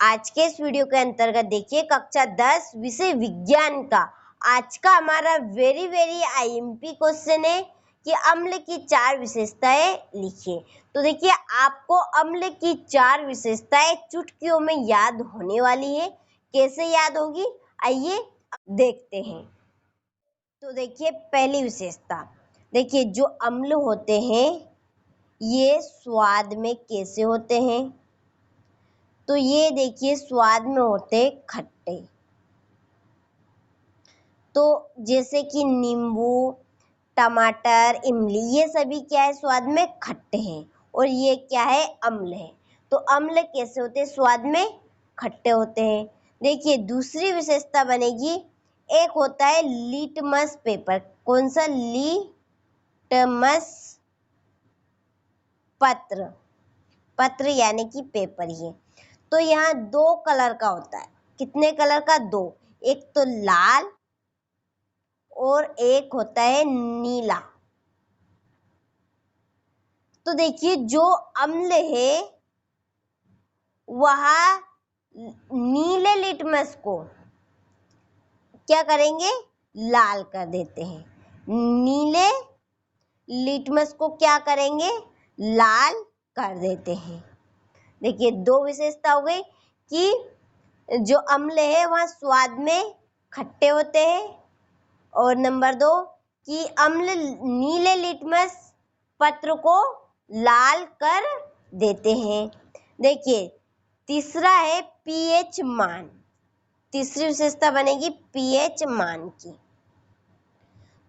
आज के इस वीडियो के अंतर्गत देखिए कक्षा 10 विषय विज्ञान का आज का हमारा वेरी आईएमपी क्वेश्चन है कि अम्ल की 4 विशेषताएं लिखिए। तो देखिए आपको अम्ल की 4 विशेषताएं चुटकियों में याद होने वाली है। कैसे याद होगी आइए देखते हैं। तो देखिए पहली विशेषता, देखिए जो अम्ल होते हैं ये स्वाद में कैसे होते हैं। तो ये देखिए स्वाद में होते खट्टे। तो जैसे कि नींबू, टमाटर, इमली ये सभी क्या है स्वाद में खट्टे हैं और ये क्या है अम्ल है। तो अम्ल कैसे होते हैं स्वाद में खट्टे होते हैं। देखिए दूसरी विशेषता बनेगी, एक होता है लिटमस पेपर। कौन सा? लिटमस पत्र, पत्र यानी कि पेपर। ये तो यहाँ 2 कलर का होता है। कितने कलर का? 2। एक तो लाल और एक होता है नीला। तो देखिए जो अम्ल है वह नीले लिटमस को क्या करेंगे? लाल कर देते हैं। नीले लिटमस को क्या करेंगे? लाल कर देते हैं। देखिए 2 विशेषता हो गई कि जो अम्ल है वह स्वाद में खट्टे होते हैं और नंबर 2 कि अम्ल नीले लिटमस पत्र को लाल कर देते हैं। देखिए तीसरा है पीएच मान। तीसरी विशेषता बनेगी पीएच मान की।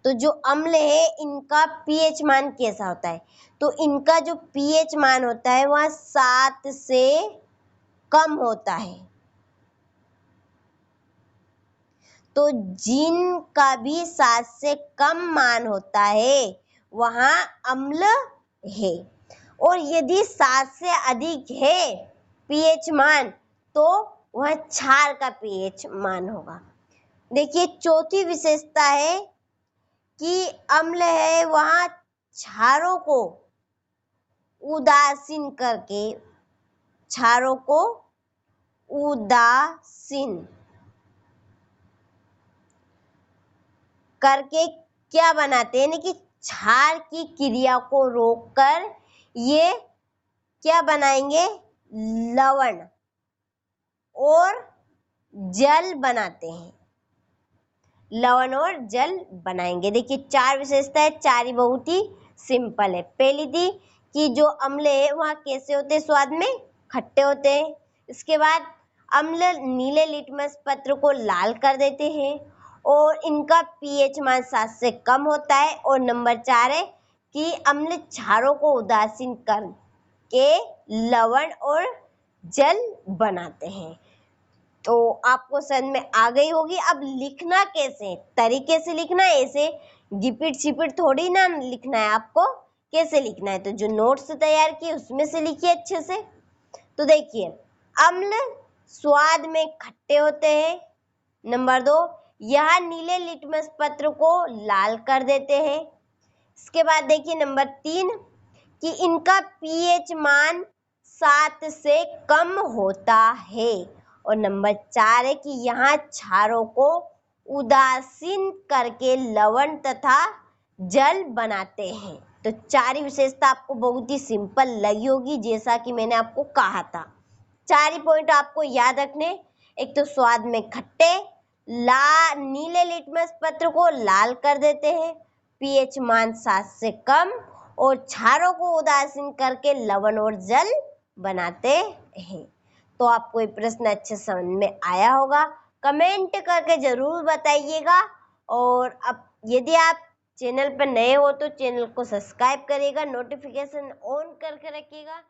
तो जो अम्ल है इनका पीएच मान कैसा होता है? तो इनका जो पीएच मान होता है वह 7 से कम होता है। तो जिनका भी 7 से कम मान होता है वहाँ अम्ल है और यदि 7 से अधिक है पीएच मान तो वह क्षार का पीएच मान होगा। देखिए चौथी विशेषता है कि अम्ल है वहाँ क्षारों को उदासीन करके, क्षारों को उदासीन करके क्या बनाते हैं? यानी कि क्षार की क्रिया को रोककर ये क्या बनाएंगे? लवण और जल बनाते हैं। लवण और जल बनाएंगे। देखिए 4 विशेषता है, 4 ही बहुत ही सिंपल है। पहली थी कि जो अम्ल है वह कैसे होते हैं? स्वाद में खट्टे होते हैं। इसके बाद अम्ल नीले लिटमस पत्र को लाल कर देते हैं और इनका पीएच मान 7 से कम होता है और नंबर 4 है कि अम्ल क्षारों को उदासीन करके लवण और जल बनाते हैं। तो आपको समझ में आ गई होगी। अब लिखना कैसे? तरीके से लिखना है, ऐसे गिपिट चिपिट थोड़ी ना लिखना है। आपको कैसे लिखना है? तो जो नोट्स तैयार किए उसमें से लिखिए अच्छे से। तो देखिए अम्ल स्वाद में खट्टे होते हैं। नंबर 2 यह नीले लिटमस पत्र को लाल कर देते हैं। इसके बाद देखिए नंबर 3 कि इनका पीएच मान 7 से कम होता है और नंबर 4 है कि यहाँ क्षारों को उदासीन करके लवण तथा जल बनाते हैं। तो 4 ही विशेषता आपको बहुत ही सिंपल लगी होगी जैसा कि मैंने आपको कहा था। 4 ही पॉइंट आपको याद रखने। एक तो स्वाद में खट्टे, नीले लिटमस पत्र को लाल कर देते हैं, पीएच मान 7 से कम और क्षारों को उदासीन करके लवण और जल बनाते हैं। तो आपको ये प्रश्न अच्छे समझ में आया होगा। कमेंट करके जरूर बताइएगा और अब यदि आप चैनल पर नए हो तो चैनल को सब्सक्राइब करिएगा, नोटिफिकेशन ऑन करके रखिएगा।